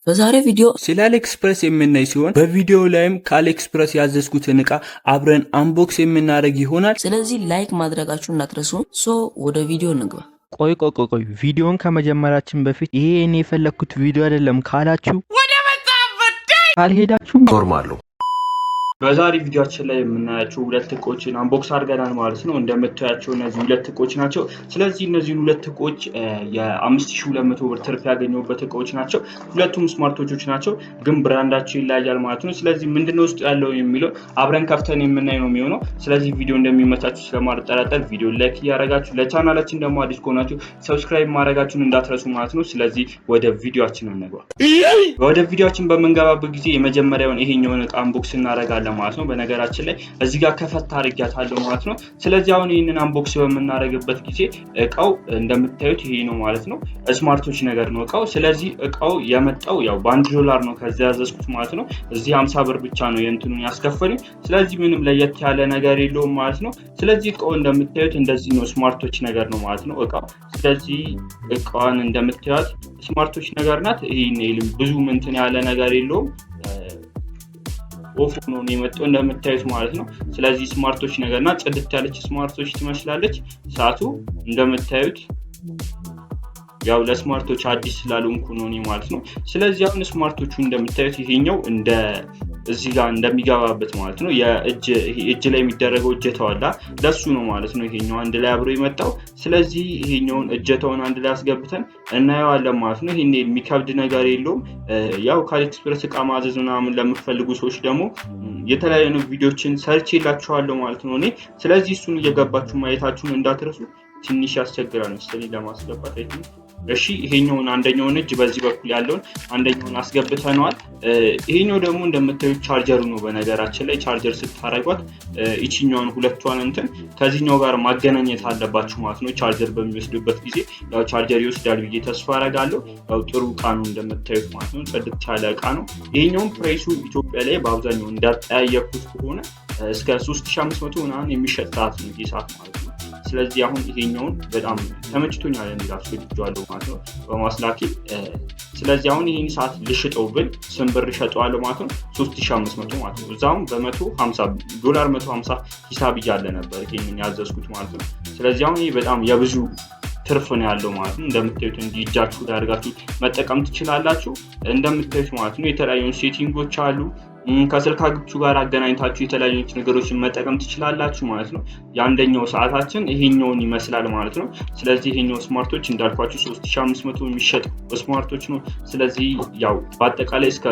በዛሬ ቪዲዮ ስለ አሊኤክስፕረስ የምናይ ሲሆን በቪዲዮ ላይም ከአሊኤክስፕረስ ያዘዝኩትን እቃ አብረን አንቦክስ የምናደርግ ይሆናል። ስለዚህ ላይክ ማድረጋችሁን እንዳትረሱ። ወደ ቪዲዮ እንግባ። ቆይ ቪዲዮን ከመጀመራችን በፊት ይሄ እኔ የፈለኩት ቪዲዮ አይደለም ካላችሁ ወደ ካልሄዳችሁ ኖርማል ነው። በዛሬ ቪዲዮአችን ላይ የምናያቸው ሁለት እቃዎችን አንቦክስ አድርገናል ማለት ነው። እንደምታያቸው እነዚህ ሁለት እቃዎች ናቸው። ስለዚህ እነዚህ ሁለት እቃዎች የ5200 ብር ትርፍ ያገኘሁበት እቃዎች ናቸው። ሁለቱም ስማርቶቾች ናቸው፣ ግን ብራንዳቸው ይለያያል ማለት ነው። ስለዚህ ምንድነው ውስጥ ያለው የሚለው አብረን ከፍተን የምናይ ነው የሚሆነው። ስለዚህ ቪዲዮ እንደሚመቻችሁ ስለማልጠራጠር ቪዲዮ ላይክ እያደረጋችሁ ለቻናላችን ደግሞ አዲስ ከሆናችሁ ሰብስክራይብ ማድረጋችሁን እንዳትረሱ ማለት ነው። ስለዚህ ወደ ቪዲዮአችን እንግባ። ወደ ቪዲዮአችን በመንገባበት ጊዜ የመጀመሪያውን ይሄኛውን እቃ አንቦክስ እናደርጋለን ማለት ነው። በነገራችን ላይ እዚህ ጋር ከፈት አድርጊያታለሁ ማለት ነው። ስለዚህ አሁን ይሄንን አንቦክስ በመናደርግበት ጊዜ እቃው እንደምታዩት ይሄ ነው ማለት ነው። ስማርቶች ነገር ነው እቃው። ስለዚህ እቃው የመጣው ያው $1 ነው ከዛ ያዘዝኩት ማለት ነው። እዚህ 50 ብር ብቻ ነው የእንትኑን ያስከፈሉኝ። ስለዚህ ምንም ለየት ያለ ነገር የለውም ማለት ነው። ስለዚህ እቃው እንደምታዩት እንደዚህ ነው፣ ስማርቶች ነገር ነው ማለት ነው እቃው። ስለዚህ እቃዋን እንደምታዩት ስማርቶች ነገር ናት። ይሄን ብዙ እንትን ያለ ነገር የለውም። ኦፍ ነው የመጣው እንደምታዩት ማለት ነው። ስለዚህ ስማርቶች ነገርና ጽድት ያለች ስማርቶች ትመስላለች። ሰዓቱ እንደምታዩት ያው ለስማርቶች አዲስ ስላልሆንኩ ነው ማለት ነው። ስለዚህ አሁን ስማርቶቹ እንደምታዩት ይሄኛው እንደ እዚህ ጋር እንደሚገባበት ማለት ነው የእጅ ላይ የሚደረገው እጀታው አለ ለሱ ነው ማለት ነው። ይሄኛው አንድ ላይ አብሮ የመጣው። ስለዚህ ይሄኛውን እጀታውን አንድ ላይ አስገብተን እናየዋለን ማለት ነው። ይሄን የሚከብድ ነገር የለውም። ያው ከአሊኤክስፕረስ እቃ ማዘዝ ምናምን ለምትፈልጉ ሰዎች ደግሞ የተለያዩ ቪዲዮችን ሰርች ይላችኋለሁ ማለት ነው እኔ። ስለዚህ እሱን እየገባችሁ ማየታችሁን እንዳትረሱ። ትንሽ ያስቸግራል መሰለኝ ለማስገባት አይተን። እሺ ይሄኛውን አንደኛውን እጅ በዚህ በኩል ያለውን አንደኛውን አስገብተናል። ይሄኛው ደግሞ እንደምታዩት ቻርጀሩ ነው። በነገራችን ላይ ቻርጀር ስታረጓት እቺኛውን ሁለቷን እንትን ከዚህኛው ጋር ማገናኘት አለባችሁ ማለት ነው። ቻርጀር በሚወስድበት ጊዜ ያው ቻርጀር ይወስዳል ብዬ ተስፋ አደርጋለሁ። ያው ጥሩ እቃ ነው እንደምታዩት ማለት ነው። ጽድት ያለ እቃ ነው። ይሄኛው ፕራይሱ ኢትዮጵያ ላይ በአብዛኛው እንዳጠያየኩት ከሆነ እስከ 3500 ምናምን የሚሸጥ ሰዓት ነው ይሄ ሰዓት ማለት ነው። ስለዚህ አሁን ይሄኛውን በጣም ተመችቶኛል እንዲላችሁ ልጅዋለሁ ማለት ነው በማስላኪ። ስለዚህ አሁን ይሄን ሰዓት ልሽጠው ብል ስንት ብር ሸጠዋለሁ ማለት ነው? 3500 ማለት ነው። እዛውም $150 150 ሂሳብ እያለ ነበር ይሄንን ያዘዝኩት ማለት ነው። ስለዚህ አሁን ይሄ በጣም የብዙ ትርፍ ነው ያለው ማለት ነው። እንደምታዩት እንዲህ እጃችሁ ላይ አድርጋችሁ መጠቀም ትችላላችሁ እንደምታዩት ማለት ነው። የተለያዩ ሴቲንጎች አሉ። ከስልካችሁ ጋር አገናኝታችሁ የተለያዩ ነገሮችን መጠቀም ትችላላችሁ ማለት ነው። የአንደኛው ሰዓታችን ይሄኛውን ይመስላል ማለት ነው። ስለዚህ ይሄኛው ስማርቶች እንዳልኳችሁ 3500 የሚሸጥ ስማርቶች ነው። ስለዚህ ያው በአጠቃላይ እስከ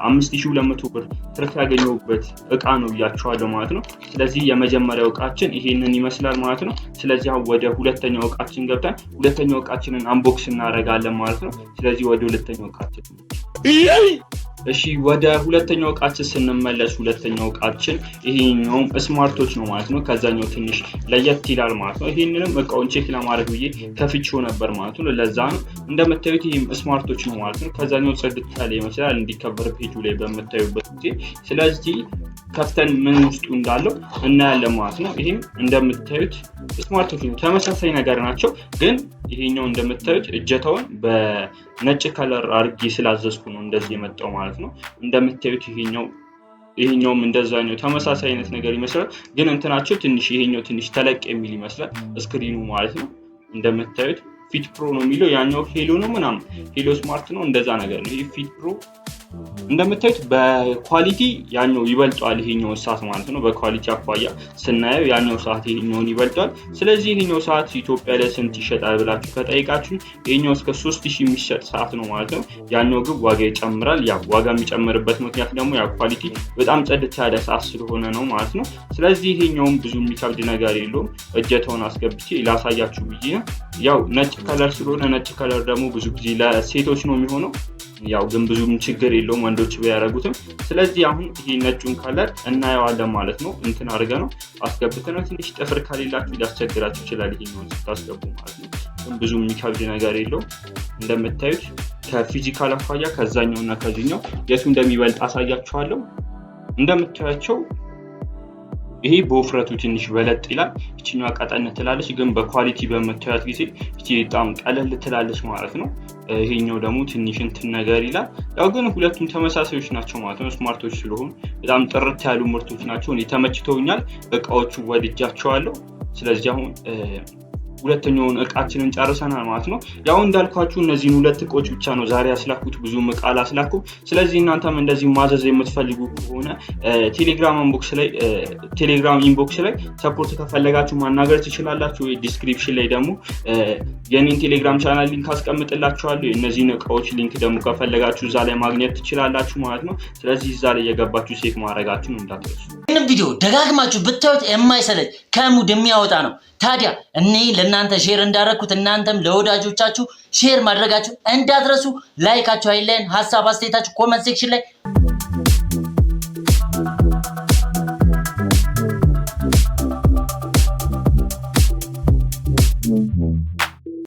5200 ብር ትርፍ ያገኘሁበት እቃ ነው ብያችኋለሁ ማለት ነው። ስለዚህ የመጀመሪያው እቃችን ይሄንን ይመስላል ማለት ነው። ስለዚህ አሁን ወደ ሁለተኛው እቃችን ገብተን ሁለተኛው እቃችንን አንቦክስ እናደርጋለን ማለት ነው። ስለዚህ ወደ ሁለተኛው እቃችን እሺ ወደ ሁለተኛው እቃችን ስንመለስ ሁለተኛው እቃችን ይሄኛው ስማርቶች ነው ማለት ነው። ከዛኛው ትንሽ ለየት ይላል ማለት ነው። ይሄንንም እቃውን ቼክ ለማድረግ ብዬ ከፍቼው ነበር ማለት ነው። ለዛ ነው እንደምታዩት ይሄም ስማርቶች ነው ማለት ነው። ከዛኛው ጽድት ያለ ይመስላል እንዲከበር ፔጁ ላይ በመታዩበት ጊዜ። ስለዚህ ከፍተን ምን ውስጡ እንዳለው እናያለን ማለት ነው። ይሄም እንደምታዩት ስማርቶች ነው፣ ተመሳሳይ ነገር ናቸው። ግን ይሄኛው እንደምታዩት እጀታውን በነጭ ከለር አርጌ ስላዘዝኩ ነው እንደዚህ የመጣው ማለት ነው። እንደምታዩት ይሄኛውም እንደዛኛው ተመሳሳይ አይነት ነገር ይመስላል። ግን እንትናቸው ትንሽ ይሄኛው ትንሽ ተለቅ የሚል ይመስላል ስክሪኑ ማለት ነው። እንደምታዩት ፊት ፕሮ ነው የሚለው፣ ያኛው ሄሎ ነው ምናምን ሄሎ ስማርት ነው እንደዛ ነገር ነው። ይሄ ፊት ፕሮ እንደምታዩት በኳሊቲ ያኛው ይበልጣል ይሄኛው ሰዓት ማለት ነው። በኳሊቲ አኳያ ስናየው ያኛው ሰዓት ይሄኛውን ይበልጣል። ስለዚህ ይሄኛው ሰዓት ኢትዮጵያ ላይ ስንት ይሸጣል ብላችሁ ከጠይቃችሁ ይሄኛው እስከ 3000 የሚሸጥ ሰዓት ነው ማለት ነው። ያኛው ግን ዋጋ ይጨምራል። ያው ዋጋ የሚጨምርበት ምክንያት ደግሞ ያው ኳሊቲ በጣም ጽድት ያለ ሰዓት ስለሆነ ነው ማለት ነው። ስለዚህ ይሄኛውም ብዙ የሚከብድ ነገር የለውም። እጀታውን አስገብቼ ላሳያችሁ ብዬ ነው። ያው ነጭ ከለር ስለሆነ ነጭ ከለር ደግሞ ብዙ ጊዜ ለሴቶች ነው የሚሆነው። ያው ግን ብዙም ችግር የለውም ወንዶች ቢያደርጉትም። ስለዚህ አሁን ይሄ ነጩን ከለር እናየዋለን ማለት ነው። እንትን አድርገን ነው አስገብተን ነው። ትንሽ ጥፍር ከሌላችሁ ሊያስቸግራችሁ ይችላል ይሄኛውን ስታስገቡ ማለት ነው። ግን ብዙ የሚከብድ ነገር የለውም። እንደምታዩት ከፊዚካል አኳያ ከዛኛውና ከዚህኛው የቱ እንደሚበልጥ አሳያችኋለሁ። እንደምታያቸው ይሄ በውፍረቱ ትንሽ በለጥ ይላል። እቺኛዋ ቀጠን ትላለች፣ ግን በኳሊቲ በመታየት ጊዜ እቺ በጣም ቀለል ትላለች ማለት ነው። ይሄኛው ደግሞ ትንሽ እንትን ነገር ይላል። ያው ግን ሁለቱም ተመሳሳዮች ናቸው ማለት ነው። ስማርቶች ስለሆኑ በጣም ጥርት ያሉ ምርቶች ናቸው። እኔ ተመችተውኛል፣ እቃዎቹ ወድጃቸዋለሁ። ስለዚህ አሁን ሁለተኛውን እቃችንን ጨርሰናል ማለት ነው። ያው እንዳልኳችሁ እነዚህን ሁለት እቃዎች ብቻ ነው ዛሬ ያስላኩት፣ ብዙ እቃ አላስላኩም። ስለዚህ እናንተም እንደዚህ ማዘዝ የምትፈልጉ ከሆነ ቴሌግራም ኢንቦክስ ላይ ሰፖርት ከፈለጋችሁ ማናገር ትችላላችሁ። ዲስክሪፕሽን ላይ ደግሞ የኔን ቴሌግራም ቻናል ሊንክ አስቀምጥላችኋለሁ። እነዚህን እቃዎች ሊንክ ደግሞ ከፈለጋችሁ እዛ ላይ ማግኘት ትችላላችሁ ማለት ነው። ስለዚህ እዛ ላይ የገባችሁ ቼክ ማድረጋችሁን እንዳትረሱ። ይህን ቪዲዮ ደጋግማችሁ ብታዩት የማይሰለች ከሙድ የሚያወጣ ነው። ታዲያ እኔ ለእናንተ ሼር እንዳደረኩት እናንተም ለወዳጆቻችሁ ሼር ማድረጋችሁ እንዳትረሱ። ላይካችሁ አይለየን። ሀሳብ አስተያየታችሁ ኮመንት ሴክሽን ላይ